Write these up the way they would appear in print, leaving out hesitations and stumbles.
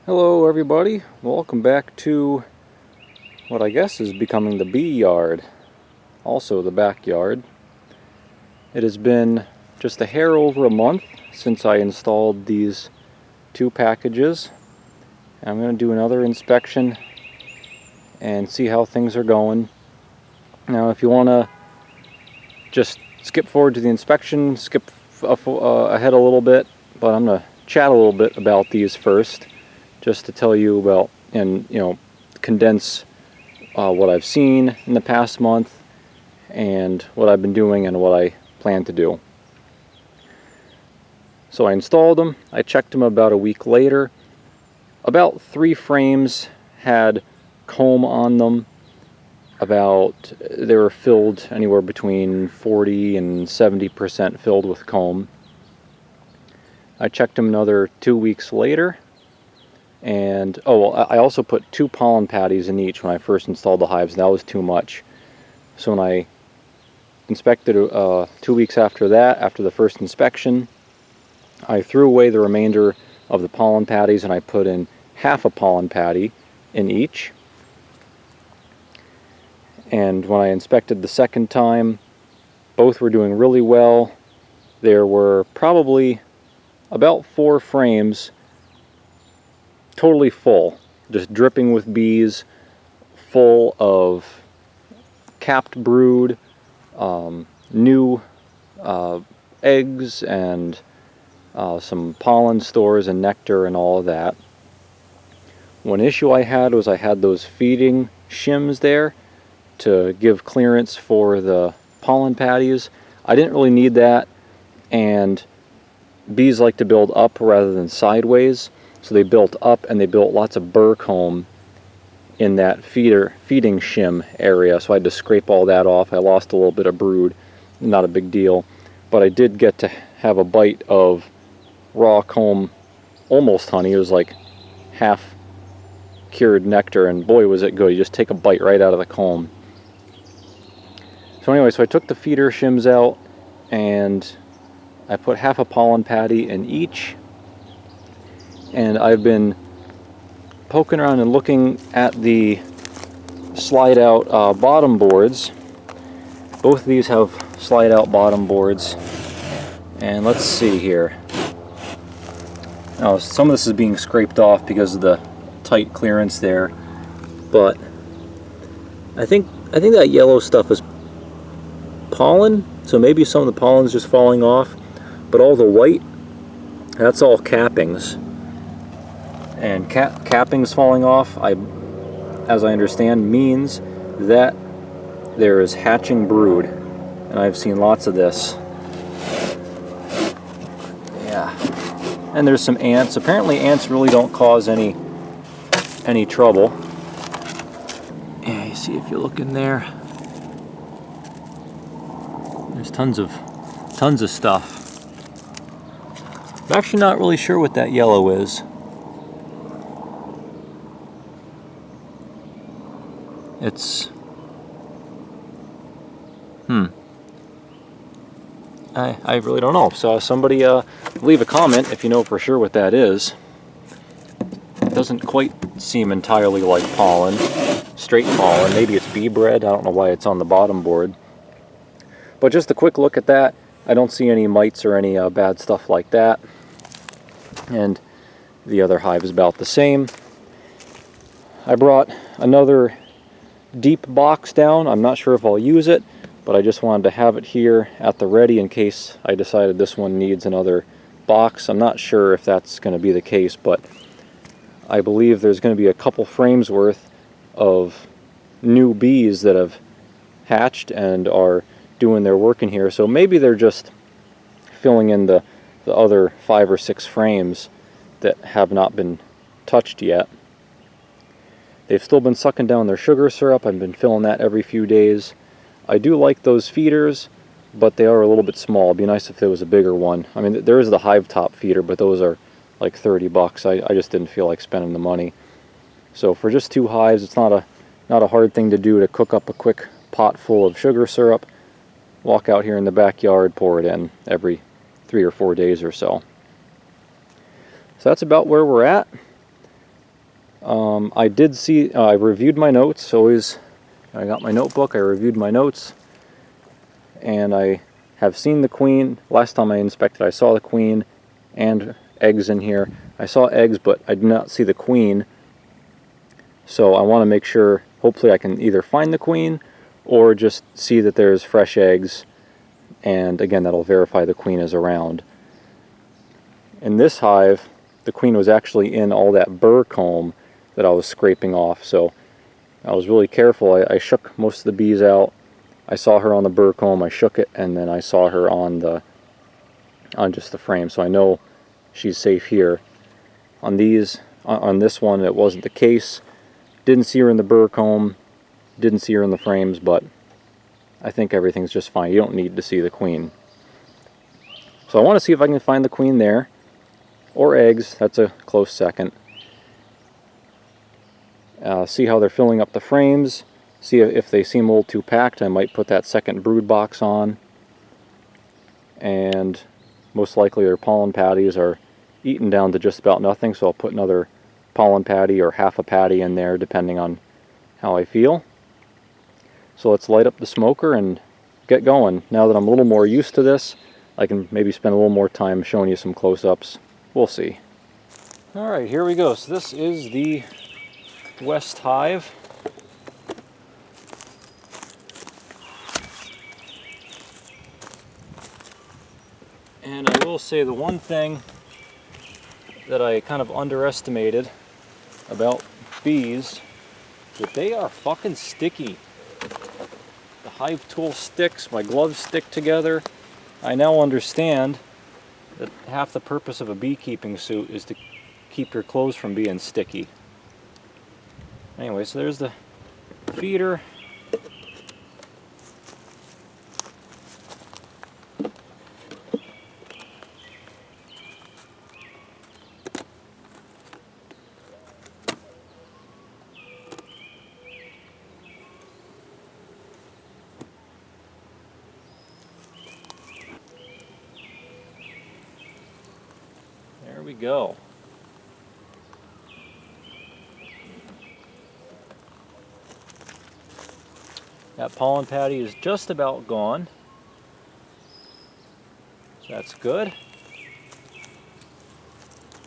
Hello everybody, welcome back to what I guess is becoming the bee yard, also the backyard. It has been just a hair over a month since I installed these two packages. I'm going to do another inspection and see how things are going. Now if you want to just skip forward to the inspection, skip ahead a little bit, but I'm going to chat a little bit about these first, just to tell you about and condense what I've seen in the past month and what I've been doing and what I plan to do. So I installed them, I checked them about a week later. About 3 frames had comb on them. They were filled anywhere between 40 and 70% filled with comb. I checked them another 2 weeks later. And I also put 2 pollen patties in each when I first installed the hives. That was too much. So when I inspected 2 weeks after that, after the first inspection, I threw away the remainder of the pollen patties and I put in half a pollen patty in each. And when I inspected the second time, both were doing really well. There were probably about 4 frames totally full, just dripping with bees, full of capped brood, new eggs, and some pollen stores and nectar and all of that. One issue I had was I had those feeding shims there to give clearance for the pollen patties. I didn't really need that, and bees like to build up rather than sideways. So they built up and they built lots of burr comb in that feeding shim area. So I had to scrape all that off. I lost a little bit of brood, not a big deal. But I did get to have a bite of raw comb, almost honey. It was like half cured nectar, and boy was it good. You just take a bite right out of the comb. So anyway, so I took the feeder shims out and I put half a pollen patty in each. And I've been poking around and looking at the slide out bottom boards. Both of these have slide out bottom boards. And let's see here. Now some of this is being scraped off because of the tight clearance there. But I think that yellow stuff is pollen. So maybe some of the pollen's just falling off. But all the white, that's all cappings. And cappings falling off, as I understand, means that there is hatching brood, and I've seen lots of this. Yeah, and there's some ants. Apparently, ants really don't cause any trouble. Yeah, you see if you look in there, there's tons of stuff. I'm actually not really sure what that yellow is. It's I really don't know. So somebody leave a comment if you know for sure what that is. It doesn't quite seem entirely like pollen, straight pollen. Maybe it's bee bread. I don't know why it's on the bottom board. But just a quick look at that. I don't see any mites or any bad stuff like that. And the other hive is about the same. I brought another deep box down. I'm not sure if I'll use it, but I just wanted to have it here at the ready in case I decided this one needs another box. I'm not sure if that's going to be the case, but I believe there's going to be a couple frames worth of new bees that have hatched and are doing their work in here. So maybe they're just filling in the other 5 or 6 frames that have not been touched yet. They've still been sucking down their sugar syrup. I've been filling that every few days. I do like those feeders, but they are a little bit small. It'd be nice if there was a bigger one. I mean, there is the Hive Top feeder, but those are like 30 bucks. I just didn't feel like spending the money. So for just 2 hives, it's not a hard thing to do to cook up a quick pot full of sugar syrup, walk out here in the backyard, pour it in every 3 or 4 days or so. So that's about where we're at. I did see, I reviewed my notes. Always, I got my notebook, I reviewed my notes, and I have seen the queen. Last time I inspected, I saw the queen and eggs in here. I saw eggs, but I did not see the queen. So I want to make sure, hopefully I can either find the queen or just see that there's fresh eggs, and again, that'll verify the queen is around. In this hive, the queen was actually in all that burr comb that I was scraping off, so I was really careful. I shook most of the bees out. I saw her on the burr comb, I shook it, and then I saw her on just the frame, so I know she's safe here. On this one, it wasn't the case. Didn't see her in the burr comb, didn't see her in the frames, but I think everything's just fine. You don't need to see the queen. So I want to see if I can find the queen there, or eggs. That's a close second. See how they're filling up the frames. See if they seem a little too packed. I might put that second brood box on. And most likely their pollen patties are eaten down to just about nothing, so I'll put another pollen patty or half a patty in there depending on how I feel. So let's light up the smoker and get going. Now that I'm a little more used to this, I can maybe spend a little more time showing you some close-ups. We'll see. Alright, here we go. So this is the West Hive. And I will say the one thing that I kind of underestimated about bees, that they are fucking sticky. The hive tool sticks, my gloves stick together. I now understand that half the purpose of a beekeeping suit is to keep your clothes from being sticky. Anyway, so there's the feeder. There we go. That pollen patty is just about gone. So that's good.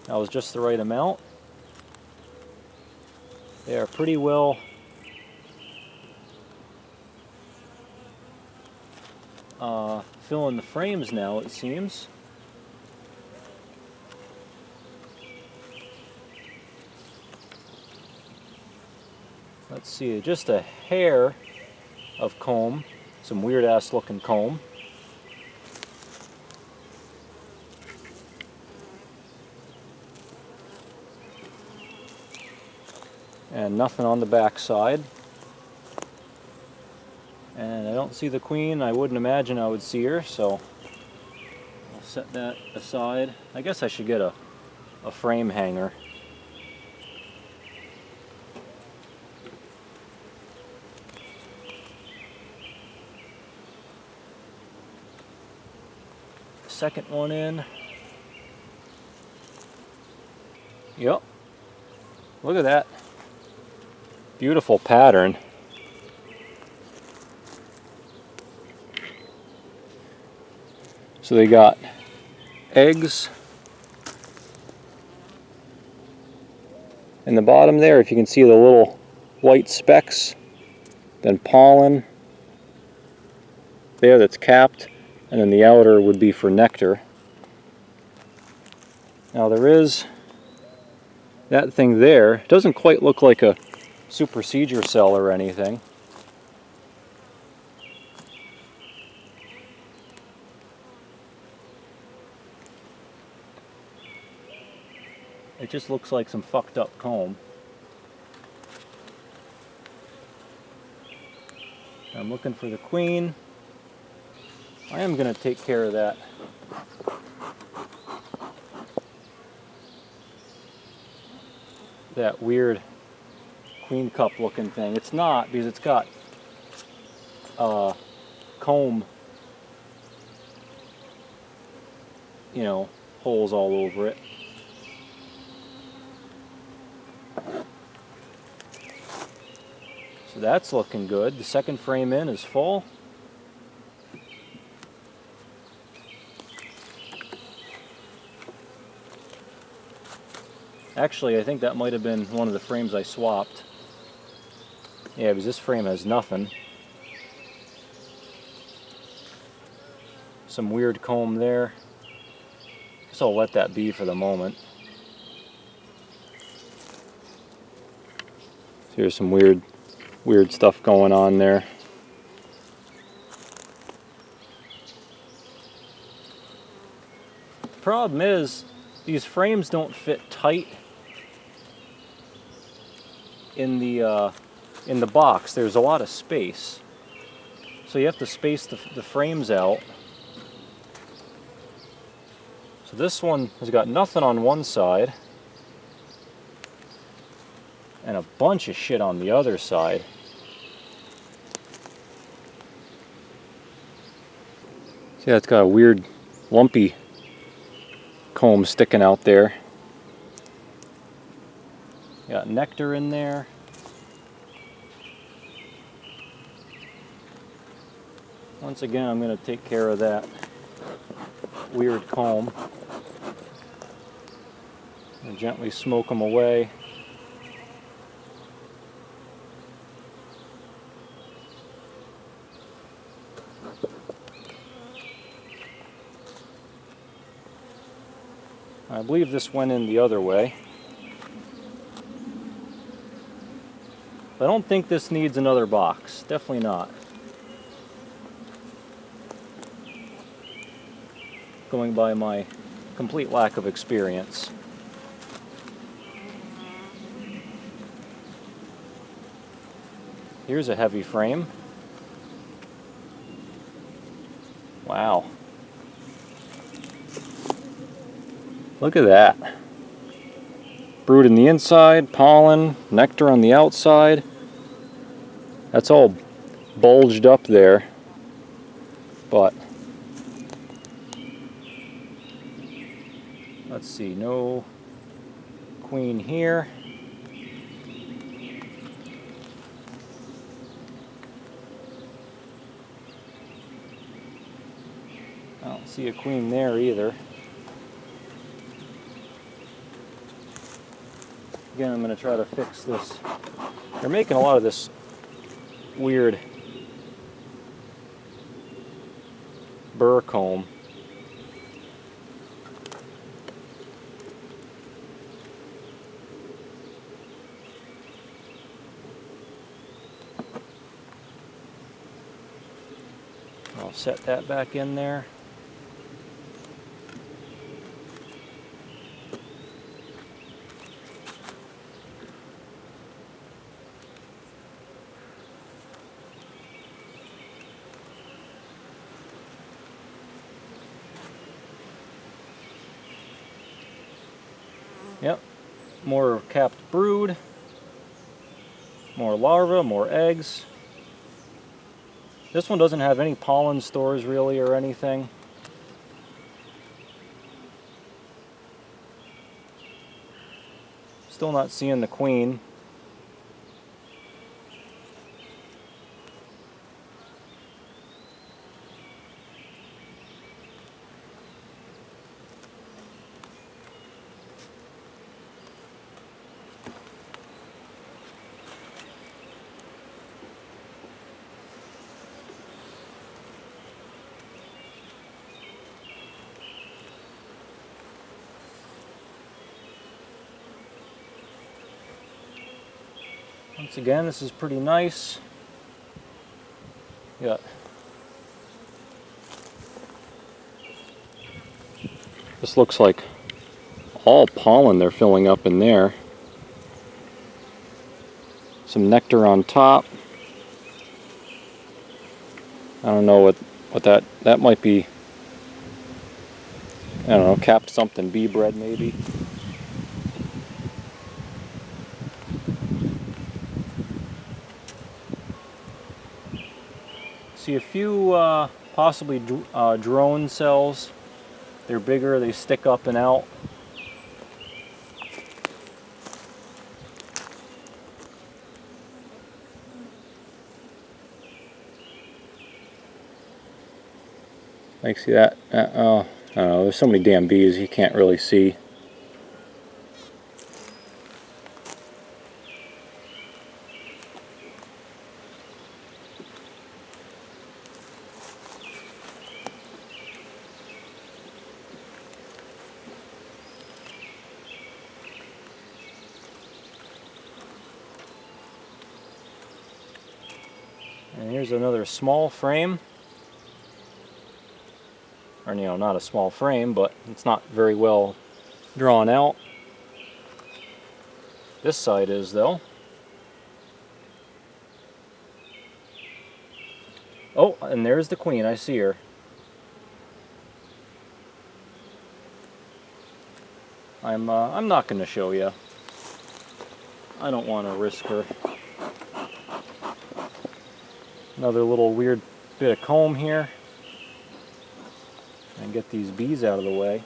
That was just the right amount. They are pretty well filling the frames now, it seems. Let's see, just a hair of comb, some weird ass looking comb. And nothing on the back side. And I don't see the queen. I wouldn't imagine I would see her, so I'll set that aside. I guess I should get a frame hanger. Second one in. Yep. Look at that. Beautiful pattern. So they got eggs in the bottom there, if you can see the little white specks, then pollen there that's capped, and then the outer would be for nectar. Now there is that thing there. It doesn't quite look like a supersedure cell or anything. It just looks like some fucked up comb. I'm looking for the queen. I am going to take care of that. That weird queen cup looking thing. It's not, because it's got comb, you know, holes all over it. So that's looking good. The second frame in is full. Actually, I think that might have been one of the frames I swapped. Yeah, because this frame has nothing. Some weird comb there. So I'll let that be for the moment. Here's some weird stuff going on there. The problem is, these frames don't fit tight in the box. There's a lot of space, so you have to space the frames out. So this one has got nothing on one side and a bunch of shit on the other side. See, it's got a weird lumpy comb sticking out there. Got nectar in there. Once again, I'm going to take care of that weird comb and gently smoke them away. I believe this went in the other way. I don't think this needs another box. Definitely not. Going by my complete lack of experience. Here's a heavy frame. Wow. Look at that. Brood in the inside, pollen, nectar on the outside. That's all bulged up there, but let's see, no queen here. I don't see a queen there either. Again, I'm going to try to fix this. They're making a lot of this weird burr comb. I'll set that back in there. Yep, more capped brood, more larvae, more eggs. This one doesn't have any pollen stores really or anything. Still not seeing the queen. Once again, this is pretty nice. Yeah. This looks like all pollen they're filling up in there. Some nectar on top. I don't know what that might be. I don't know, capped something, bee bread maybe. See a few possibly drone cells. They're bigger, they stick up and out. Like, see that? Oh, I don't know, there's so many damn bees you can't really see. And here's another small frame. Or, you know, not a small frame, but it's not very well drawn out. This side is, though. Oh, and there's the queen. I see her. I'm not going to show you. I don't want to risk her. Another little weird bit of comb here. And get these bees out of the way.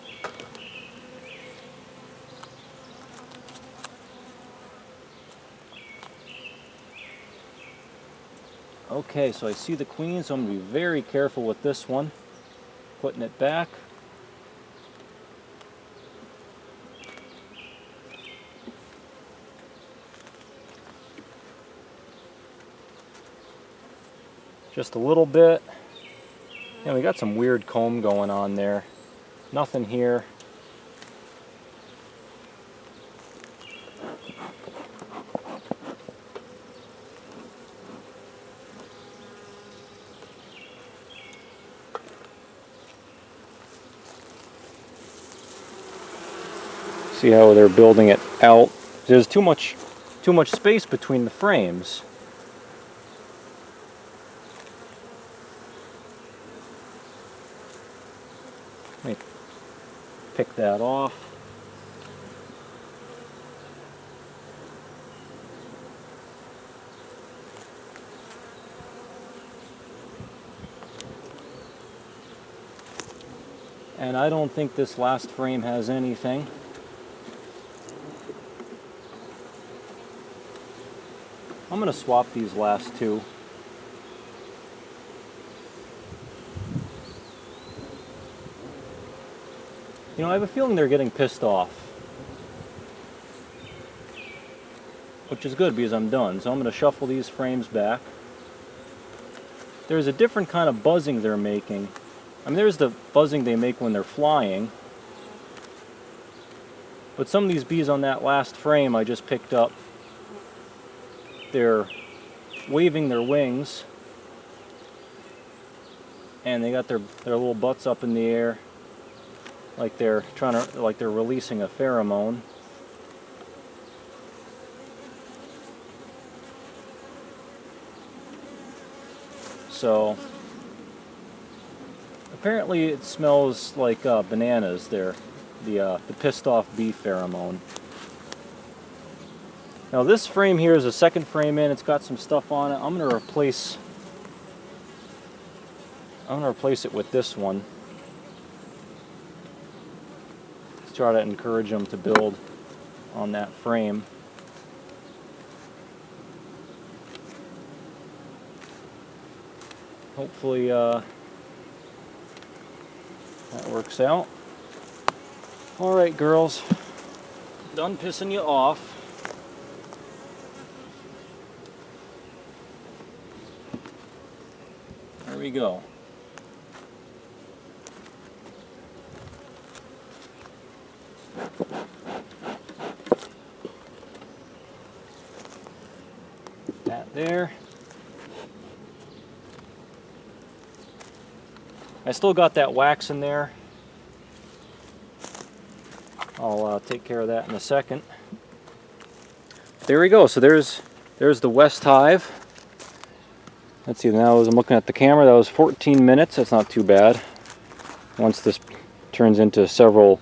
Okay, so I see the queen, so I'm going to be very careful with this one. Putting it back. Just a little bit. Yeah, we got some weird comb going on there. Nothing here. See how they're building it out? There's too much space between the frames. Let me pick that off. And I don't think this last frame has anything. I'm going to swap these last two. You know, I have a feeling they're getting pissed off. Which is good because I'm done. So I'm going to shuffle these frames back. There's a different kind of buzzing they're making. I mean, there's the buzzing they make when they're flying. But some of these bees on that last frame I just picked up, they're waving their wings. And they got their little butts up in the air. Like they're releasing a pheromone. So apparently it smells like bananas there, the pissed off bee pheromone. Now this frame here is a second frame in. It's got some stuff on it. I'm going to replace it with this one. Try to encourage them to build on that frame. Hopefully that works out. Alright girls, done pissing you off. There we go. That there. I still got that wax in there. I'll take care of that in a second. There we go. So there's the West Hive. Let's see, now as I'm looking at the camera, that was 14 minutes. That's not too bad. Once this turns into several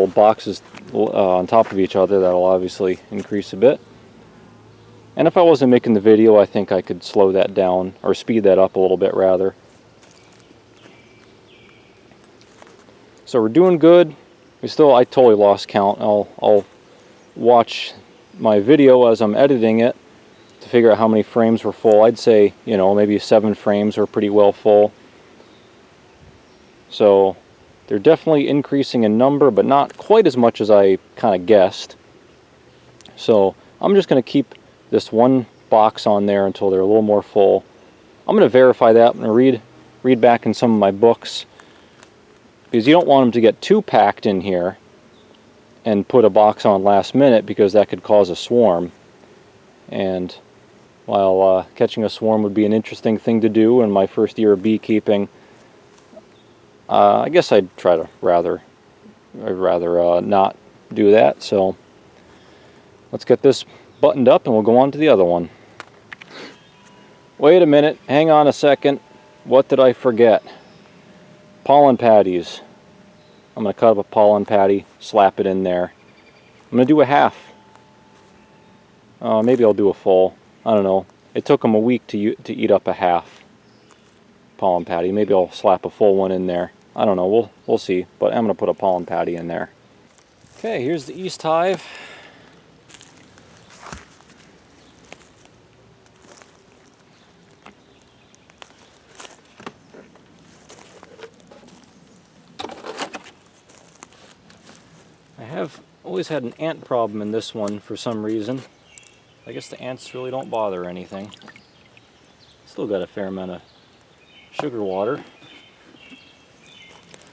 boxes on top of each other, that'll obviously increase a bit. And if I wasn't making the video, I think I could slow that down, or speed that up a little bit rather. So we're doing good. I totally lost count. I'll watch my video as I'm editing it to figure out how many frames were full. I'd say, you know, maybe 7 frames are pretty well full. So they're definitely increasing in number, but not quite as much as I kind of guessed. So I'm just going to keep this one box on there until they're a little more full. I'm going to verify that. I'm going to read back in some of my books, because you don't want them to get too packed in here and put a box on last minute, because that could cause a swarm. And while catching a swarm would be an interesting thing to do in my first year of beekeeping, I guess I'd rather not do that. So let's get this buttoned up and we'll go on to the other one. Wait a minute, hang on a second. What did I forget? Pollen patties. I'm going to cut up a pollen patty, slap it in there. I'm going to do a half. Maybe I'll do a full. I don't know. It took them a week to eat up a half pollen patty. Maybe I'll slap a full one in there. I don't know. We'll see. But I'm going to put a pollen patty in there. Okay, here's the East Hive. I have always had an ant problem in this one for some reason. I guess the ants really don't bother anything. Still got a fair amount of sugar water.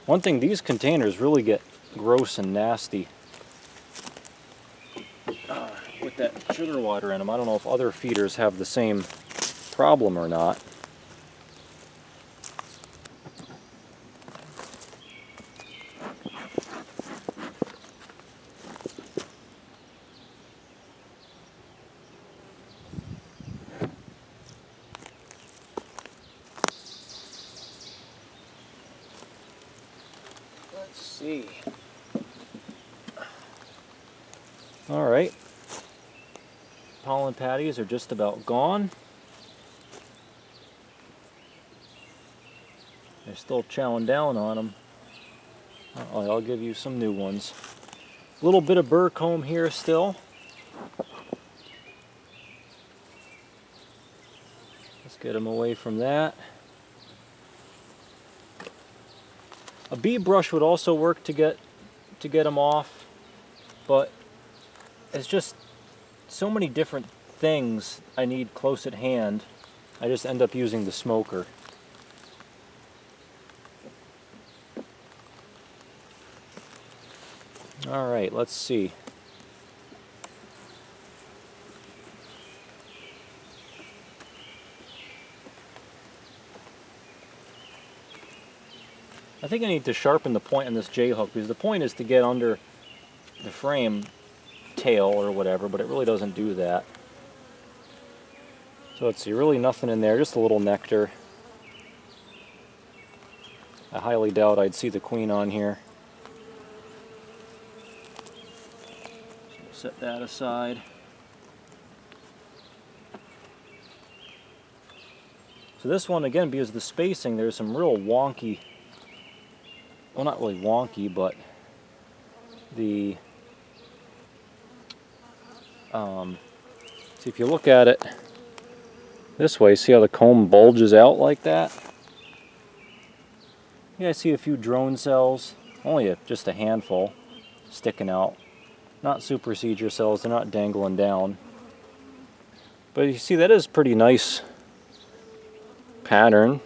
One thing, these containers really get gross and nasty with that sugar water in them. I don't know if other feeders have the same problem or not. Let's see. All right. Pollen patties are just about gone. They're still chowing down on them. I'll give you some new ones. A little bit of burr comb here still. Let's get them away from that. A bee brush would also work to get them off, but it's just so many different things I need close at hand. I just end up using the smoker. All right, let's see. I think I need to sharpen the point on this J-hook, because the point is to get under the frame tail or whatever, but it really doesn't do that. So let's see, really nothing in there, just a little nectar. I highly doubt I'd see the queen on here. So set that aside. So this one, again, because of the spacing, there's some real wonky, well, not really wonky, but the see, if you look at it this way, see how the comb bulges out like that? Yeah, I see a few drone cells, only just a handful sticking out. Not supersedure cells, they're not dangling down. But you see, that is pretty nice pattern.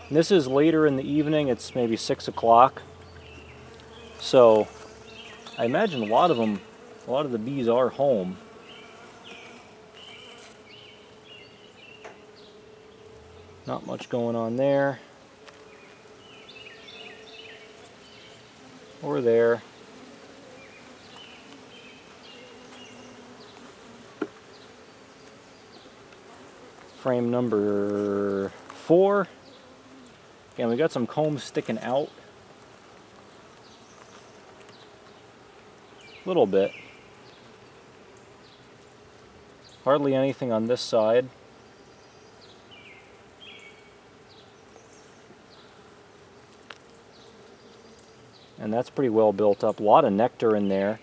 This is later in the evening, it's maybe 6 o'clock. So I imagine a lot of the bees are home. Not much going on there. Or there. Frame number 4. Again, we got some combs sticking out. A little bit. Hardly anything on this side. And that's pretty well built up. A lot of nectar in there.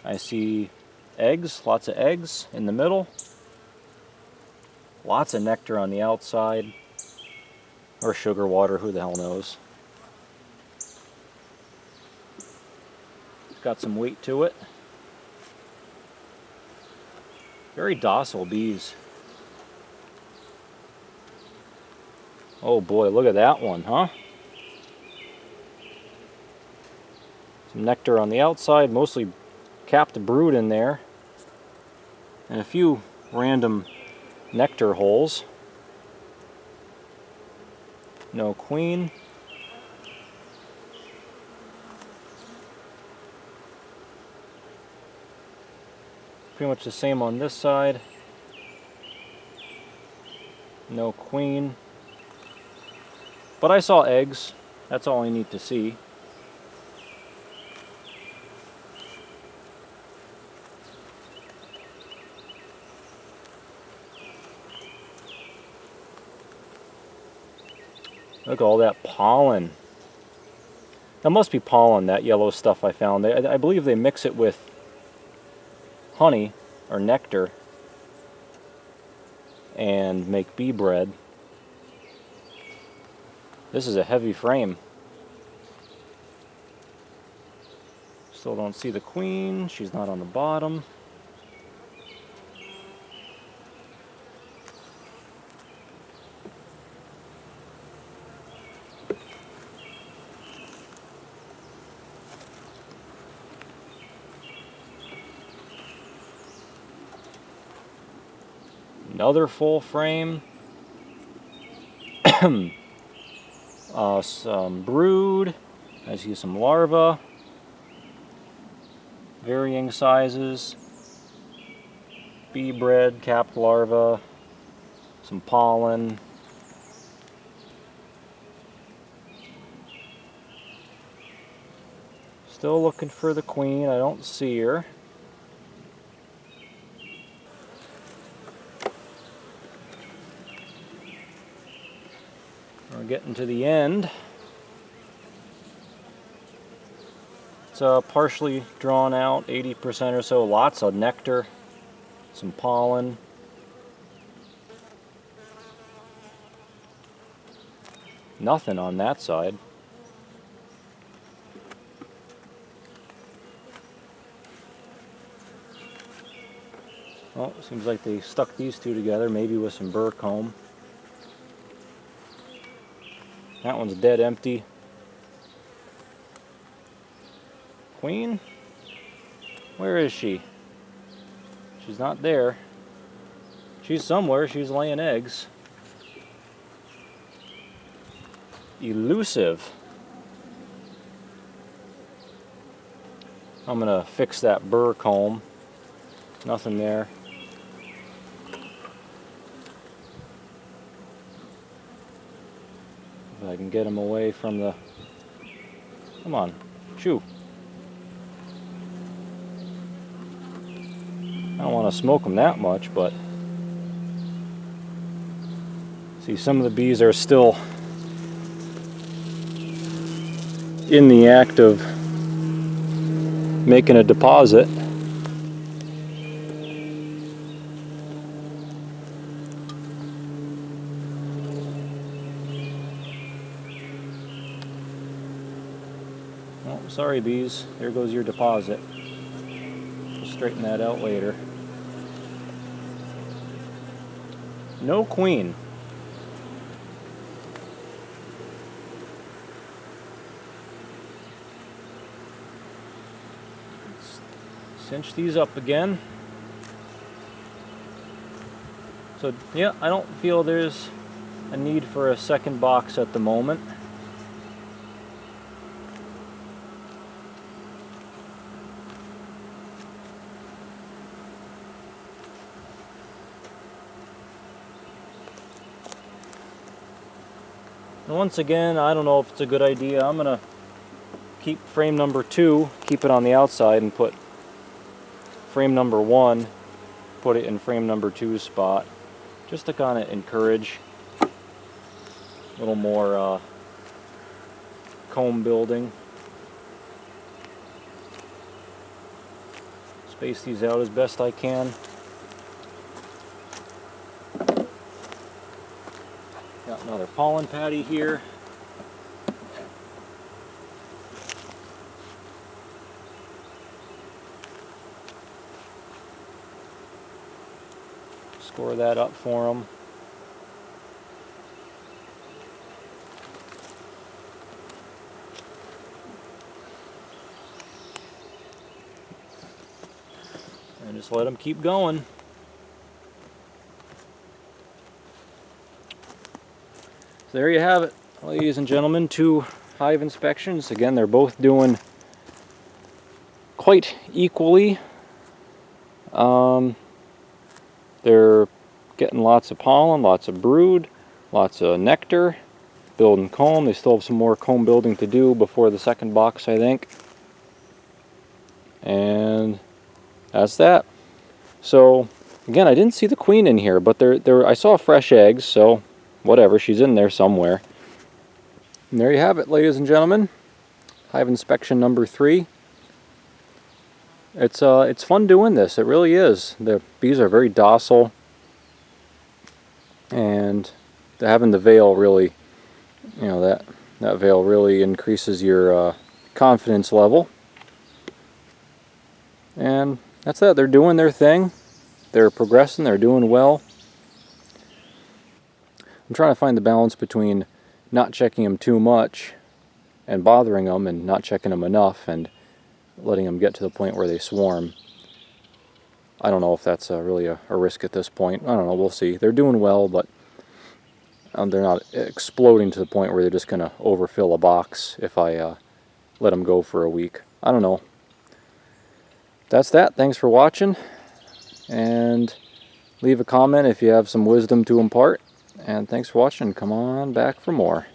I see eggs, lots of eggs in the middle. Lots of nectar on the outside. Or sugar water, who the hell knows. Got some weight to it. Very docile bees. Oh boy, look at that one, huh? Some nectar on the outside, mostly capped brood in there. And a few random nectar holes. No queen. Pretty much the same on this side. No queen. But I saw eggs. That's all I need to see. Look at all that pollen. That must be pollen, that yellow stuff I found. I believe they mix it with honey or nectar and make bee bread. This is a heavy frame. Still don't see the queen. She's not on the bottom. Another full frame. Some brood. I see some larvae. Varying sizes. Bee bread, capped larvae. Some pollen. Still looking for the queen. I don't see her. We're getting to the end. It's partially drawn out, 80% or so. Lots of nectar, some pollen. Nothing on that side. Well, seems like they stuck these two together, maybe with some burr comb. That one's dead empty. Queen? Where is she? She's not there. She's somewhere. She's laying eggs. Elusive. I'm gonna fix that burr comb. Nothing there. If I can get him away from the... Come on, shoo. I don't want to smoke them that much, but... See, some of the bees are still in the act of making a deposit. Oh, sorry bees, there goes your deposit. We'll straighten that out later. No queen. Cinch these up again. So yeah, I don't feel there's a need for a second box at the moment. And once again, I don't know if it's a good idea. I'm gonna keep frame number 2, keep it on the outside, and put frame number 1, put it in frame number 2's spot, just to kind of encourage a little more comb building. Space these out as best I can. Got another pollen patty here. Score that up for them. And just let them keep going. So there you have it, ladies and gentlemen, 2 hive inspections. Again, they're both doing quite equally. They're getting lots of pollen, lots of brood, lots of nectar, building comb. They still have some more comb building to do before the second box, I think. And that's that. So again, I didn't see the queen in here, but I saw fresh eggs, so whatever, she's in there somewhere. And there you have it, ladies and gentlemen. Hive inspection number 3. It's fun doing this. It really is. The bees are very docile, and having the veil really, you know, that veil really increases your confidence level. And that's that. They're doing their thing. They're progressing. They're doing well. I'm trying to find the balance between not checking them too much and bothering them, and not checking them enough and letting them get to the point where they swarm. I don't know if that's really a risk at this point. I don't know, we'll see. They're doing well, but they're not exploding to the point where they're just going to overfill a box if I let them go for a week. I don't know. That's that. Thanks for watching, and leave a comment if you have some wisdom to impart. And thanks for watching. Come on back for more.